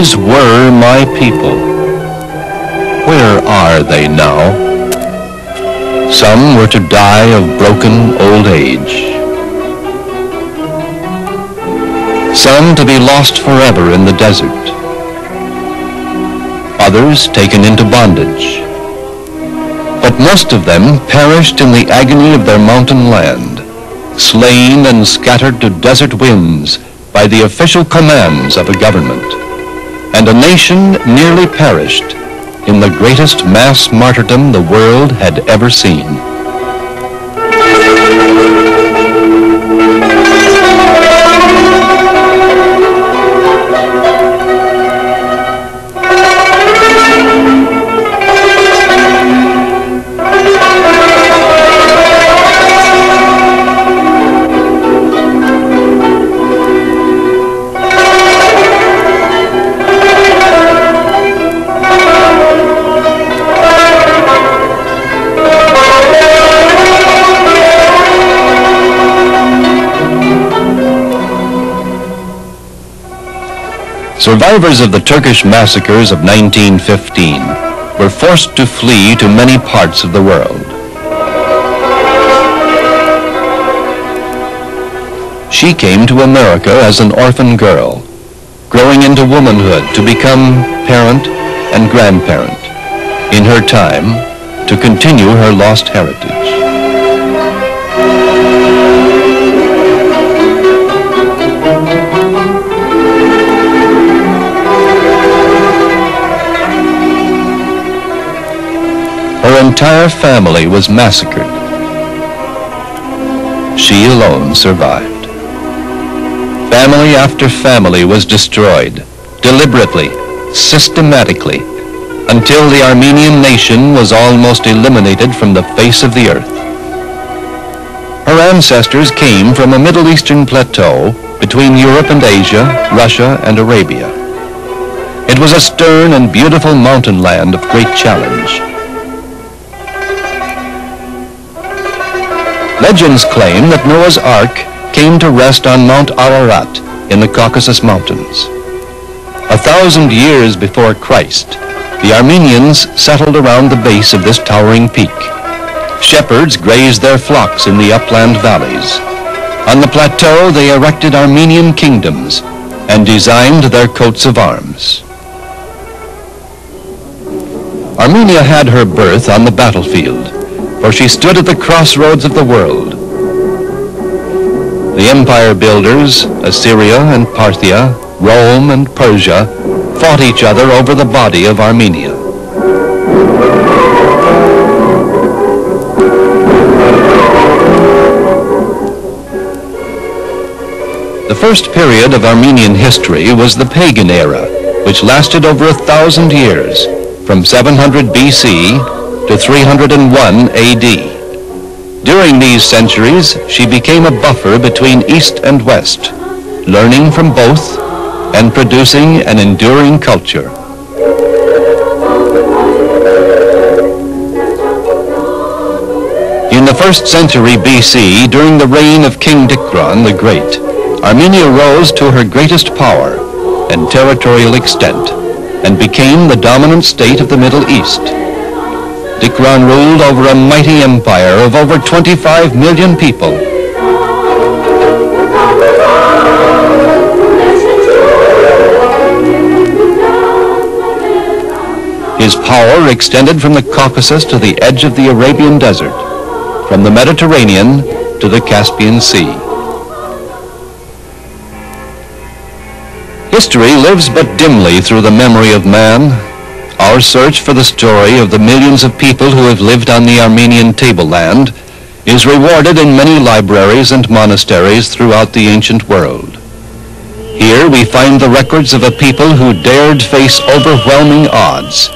These were my people. Where are they now? Some were to die of broken old age. Some to be lost forever in the desert. Others taken into bondage. But most of them perished in the agony of their mountain land, slain and scattered to desert winds by the official commands of a government. And a nation nearly perished in the greatest mass martyrdom the world had ever seen. Survivors of the Turkish massacres of 1915 were forced to flee to many parts of the world. She came to America as an orphan girl, growing into womanhood to become parent and grandparent, in her time to continue her lost heritage. Her entire family was massacred. She alone survived. Family after family was destroyed, deliberately, systematically, until the Armenian nation was almost eliminated from the face of the earth. Her ancestors came from a Middle Eastern plateau between Europe and Asia, Russia and Arabia. It was a stern and beautiful mountain land of great challenge. Legends claim that Noah's Ark came to rest on Mount Ararat in the Caucasus Mountains. 1,000 years before Christ, the Armenians settled around the base of this towering peak. Shepherds grazed their flocks in the upland valleys. On the plateau, they erected Armenian kingdoms and designed their coats of arms. Armenia had her birth on the battlefield, for she stood at the crossroads of the world. The empire builders, Assyria and Parthia, Rome and Persia, fought each other over the body of Armenia. The first period of Armenian history was the pagan era, which lasted over 1,000 years, from 700 BC to 301 AD. During these centuries, she became a buffer between East and West, learning from both and producing an enduring culture. In the 1st century BC, during the reign of King Dikran the Great, Armenia rose to her greatest power and territorial extent and became the dominant state of the Middle East. Dikran ruled over a mighty empire of over 25 million people. His power extended from the Caucasus to the edge of the Arabian Desert, from the Mediterranean to the Caspian Sea. History lives but dimly through the memory of man. Our search for the story of the millions of people who have lived on the Armenian tableland is rewarded in many libraries and monasteries throughout the ancient world. Here we find the records of a people who dared face overwhelming odds,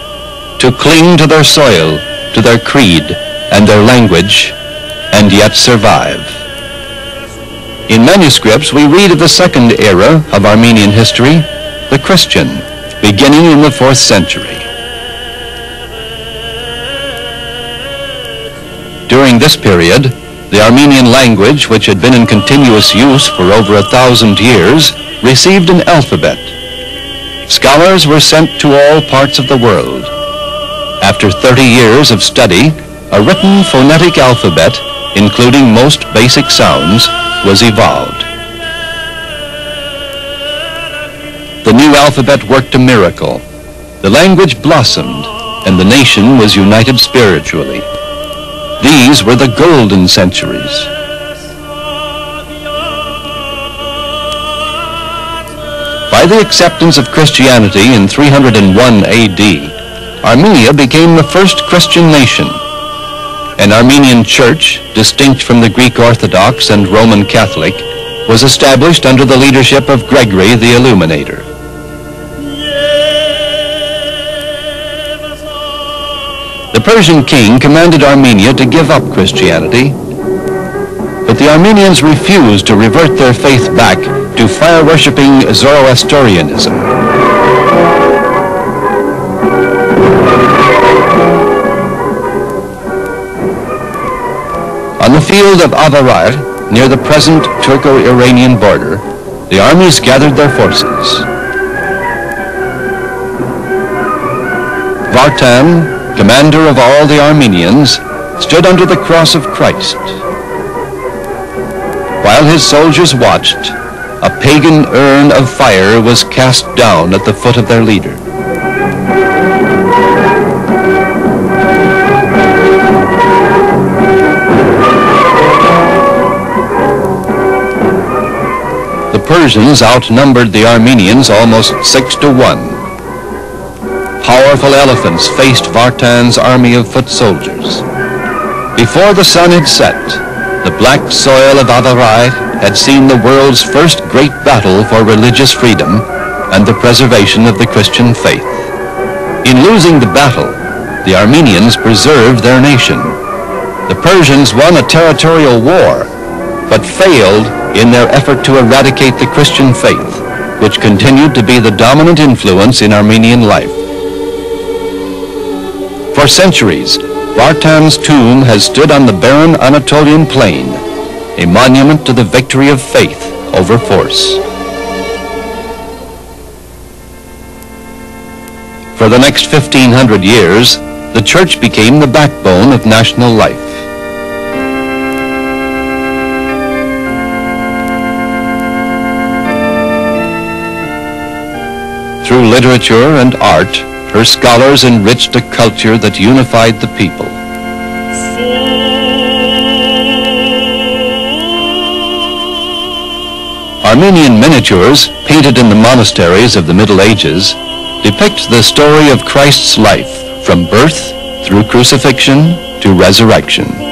to cling to their soil, to their creed and their language, and yet survive. In manuscripts, we read of the second era of Armenian history, the Christian, beginning in the 4th century. During this period, the Armenian language, which had been in continuous use for over 1,000 years, received an alphabet. Scholars were sent to all parts of the world. After 30 years of study, a written phonetic alphabet, including most basic sounds, was evolved. The new alphabet worked a miracle. The language blossomed, and the nation was united spiritually. These were the golden centuries. By the acceptance of Christianity in 301 AD, Armenia became the first Christian nation. An Armenian church, distinct from the Greek Orthodox and Roman Catholic, was established under the leadership of Gregory the Illuminator. The Persian king commanded Armenia to give up Christianity, but the Armenians refused to revert their faith back to fire-worshipping Zoroastrianism. On the field of Avarar, near the present Turco-Iranian border, the armies gathered their forces. Vartan, commander of all the Armenians, stood under the cross of Christ. While his soldiers watched, a pagan urn of fire was cast down at the foot of their leader. The Persians outnumbered the Armenians almost 6-1. Powerful elephants faced Vartan's army of foot soldiers. Before the sun had set, the black soil of Avarai had seen the world's first great battle for religious freedom and the preservation of the Christian faith. In losing the battle, the Armenians preserved their nation. The Persians won a territorial war, but failed in their effort to eradicate the Christian faith, which continued to be the dominant influence in Armenian life. For centuries, Vartan's tomb has stood on the barren Anatolian plain, a monument to the victory of faith over force. For the next 1,500 years, the church became the backbone of national life. Through literature and art, her scholars enriched a culture that unified the people. Armenian miniatures, painted in the monasteries of the Middle Ages, depict the story of Christ's life from birth through crucifixion to resurrection.